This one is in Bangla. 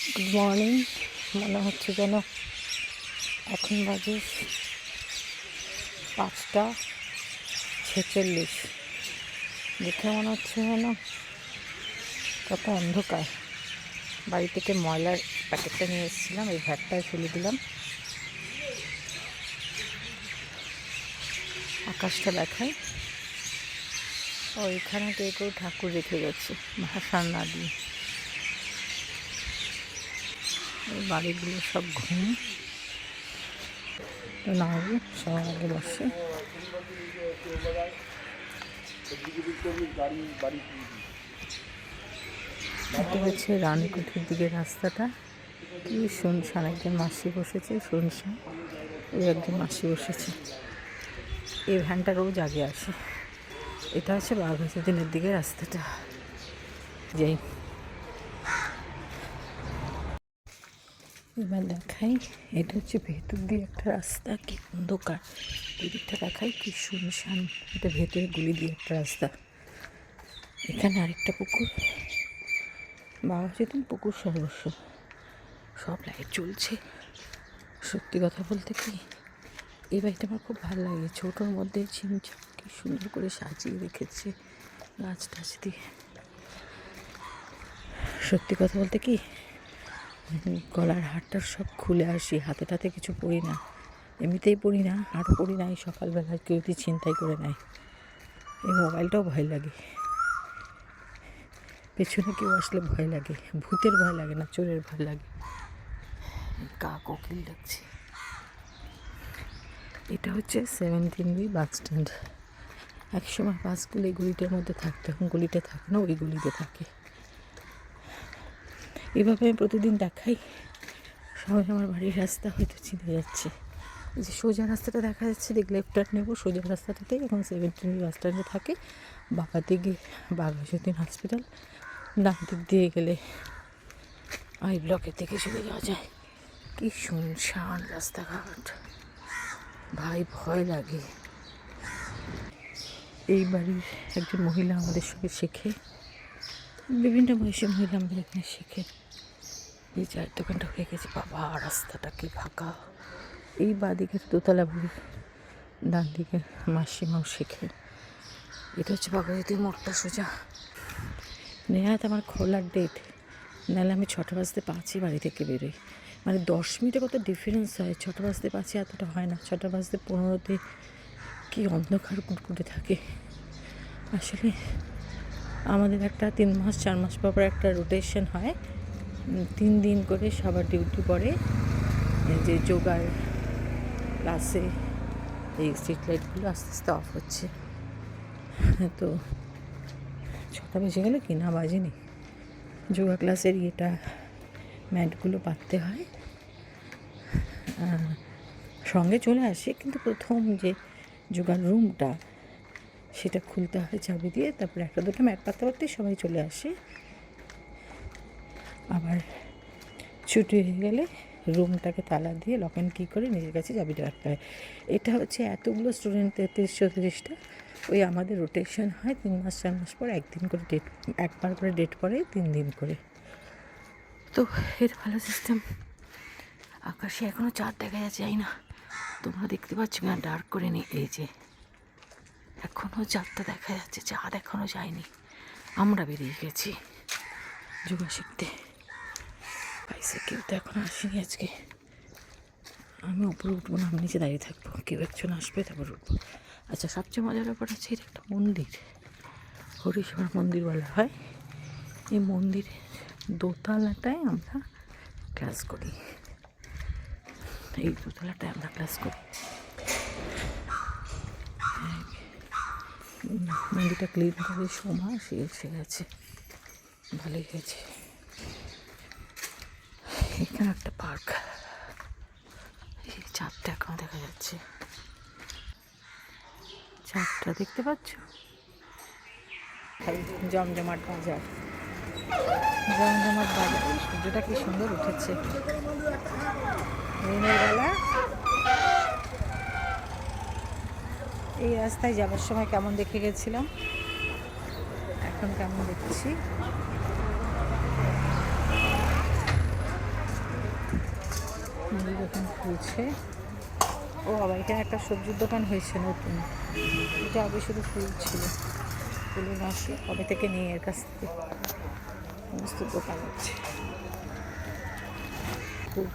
Good morning. মনে হচ্ছে যেন এখন বাজে 5টা 46। দেখে মনে হচ্ছে যেন কত অন্ধকার। বাড়ি থেকে ময়লার প্যাকেটটা নিয়ে এসেছিলাম, এই ভ্যাটটায় ফেলে দিলাম। আকাশটা দেখায়, এখানে কেউ ঠাকুর রেখে গেছে ভাষার না দিয়ে। এই বাড়িগুলো সব ঘুম, তো না হলে সবার আগে বসে। এটা হচ্ছে রানীকুঠির দিকে রাস্তাটা, কি শুনশান। একজন মাসি বসেছে, শুনশান। ওই একজন মাসি বসেছে। এই ভ্যানটা রোজ আগে আসে। এটা হচ্ছে বাঘাযতীনের দিকে রাস্তাটা। যাই, এবার দেখাই। এটা হচ্ছে ভেতর দিয়ে একটা রাস্তা, কি অন্ধকার। এই দিকটা দেখাই, কি শুনশান। এটা ভেতরে গুলি দিয়ে একটা রাস্তা। এখানে আরেকটা পুকুর, বাঘাযতীন পুকুর সর্বস্ব। সব লাইট জ্বলছে। সত্যি কথা বলতে কি, এই বাড়িটা আমার খুব ভালো লাগে। ছোটোর মধ্যে ছিমছাম কি সুন্দর করে সাজিয়ে রেখেছে গাছ টাছ দিয়ে। সত্যি কথা বলতে কি, গলার হারটা সব খুলে আসি, হাতে টাতে কিছু পরি না, এমনিতেই পরি না, আরও পরি না। এই সকালবেলা কেউ যদি ছিনতাই করে নেয়। এই মোবাইলটাও ভয় লাগে, পেছনে কেউ আসলে ভয় লাগে। ভূতের ভয় লাগে না, চোরের ভয় লাগে। কোকিল ডাকছে। এটা হচ্ছে 17B বাস স্ট্যান্ড। একসময় বাসগুলো এই গলিটার মধ্যে থাকতো, এখন গলিটা থাকে না, ওই গলিতে থাকে। এভাবে আমি প্রতিদিন দেখাই, সবাই আমার বাড়ির রাস্তা হয়তো চিনে যাচ্ছে। এই যে সোজা রাস্তাটা দেখা যাচ্ছে, দেখলে লেফট টার্ন নেবো, সোজা রাস্তাটাতেই এখন 17B বাস স্ট্যান্ডে থাকে। বাবা দিকে বাঘাযতীন হসপিটাল, ডান দিক দিয়ে গেলে আই ব্লকের দিকে চলে যাওয়া যায়। কি শুনশান রাস্তাঘাট, ভাই ভয় লাগে। এই বাড়ির একজন মহিলা আমাদের সঙ্গে শেখে, বিভিন্ন বয়সী মহিলা আমাদের এখানে শেখে। এই চায়ের দোকানটা হয়ে গেছে। বাবা, রাস্তাটা কি ফাঁকা। এই বাঁদিকে দোতলা বাড়ি, ডান দিকে মাসিমাও শেখে। এটা হচ্ছে বাঘাযতীন মোড়টা সোজা। নেহাত আমার খোলার ডেট, নাহলে আমি 6:05 বাড়ি থেকে বেরোই। মানে 10 মিনিটে কত ডিফারেন্স হয়। 6:05 এতটা হয় না, 6:15 কি অন্ধকার কুটকুটে থাকে। আসলে আমাদের একটা 3 মাস 4 মাস পর একটা রোটেশন হয়, 3 দিন করে সবার ডিউটি পড়ে। যে যোগার ক্লাসে এই স্ট্রিট লাইটগুলো আস্তে আস্তে অফ হচ্ছে। তো 6টা বেজে গেলে কি না বাজেনি, যোগা ক্লাসের ইয়েটা ম্যাটগুলো পাততে হয়, সঙ্গে চলে আসে। কিন্তু প্রথম যে যোগার রুমটা, সেটা খুলতে হয় চাবি দিয়ে। তারপরে একটা দুটো ম্যাট পাততে পারতেই সবাই চলে আসে। আবার ছুটি হয়ে গেলে রুমটাকে তালা দিয়ে লক অ্যান্ড কি করে নিজের কাছে চাবিটা রাখতে হয়। এটা হচ্ছে এতগুলো স্টুডেন্ট, 33-34টা। ওই আমাদের রোটেশন হয় 3 মাস 4 মাস পর একদিন করে ডেট, একবার করে ডেট পড়ে 3 দিন করে। তো এর ভালো সিস্টেম। আকাশে এখনও চাঁদ দেখা যাচ্ছে, যাই না তোমরা দেখতে পাচ্ছ না, ডার্ক করে নি। এই যে এখনও চাঁদটা দেখা যাচ্ছে, চাঁদ এখনও যায়নি। আমরা বেরিয়ে গেছি যোগা শিখতে। পাইছে কেউ তো এখন আসেনি আজকে। আমি উপরে উঠবো না, আমি নিচে দাঁড়িয়ে থাকবো, কেউ একজন আসবে তারপর উঠবো। আচ্ছা, সবচেয়ে মজার ব্যাপার হচ্ছে এটা একটা মন্দির, হরিশ্বর মন্দির বলা হয়। এই মন্দিরের দোতলাটায় আমরা ক্লাস করি, এই দোতলাটায় আমরা ক্লাস করি। মন্দিরটা ক্লিন করে সোমা সে এসে গেছে, ভালোই হয়েছে। এখানে একটা পার্ক, এই চাঁদটা এখন দেখা যাচ্ছে, চাঁদটা দেখতে পাচ্ছ। জমজমাট বাজার, জমজমাট বাজার। সূর্যটা কি সুন্দর উঠেছে দিনের বেলা। এই রাস্তায় যাবার সময় কেমন দেখে গেছিলাম, এখন কেমন দেখছি। রজনীগন্ধি যখন ফুলছে। ও বাবা, এখানে একটা সবজির দোকান হয়েছে নতুন, এটা আগে শুধু ফুল ছিল। ফুলের মাসি কবে থেকে নেই এর কাছ থেকে, সমস্ত দোকান হচ্ছে। খুব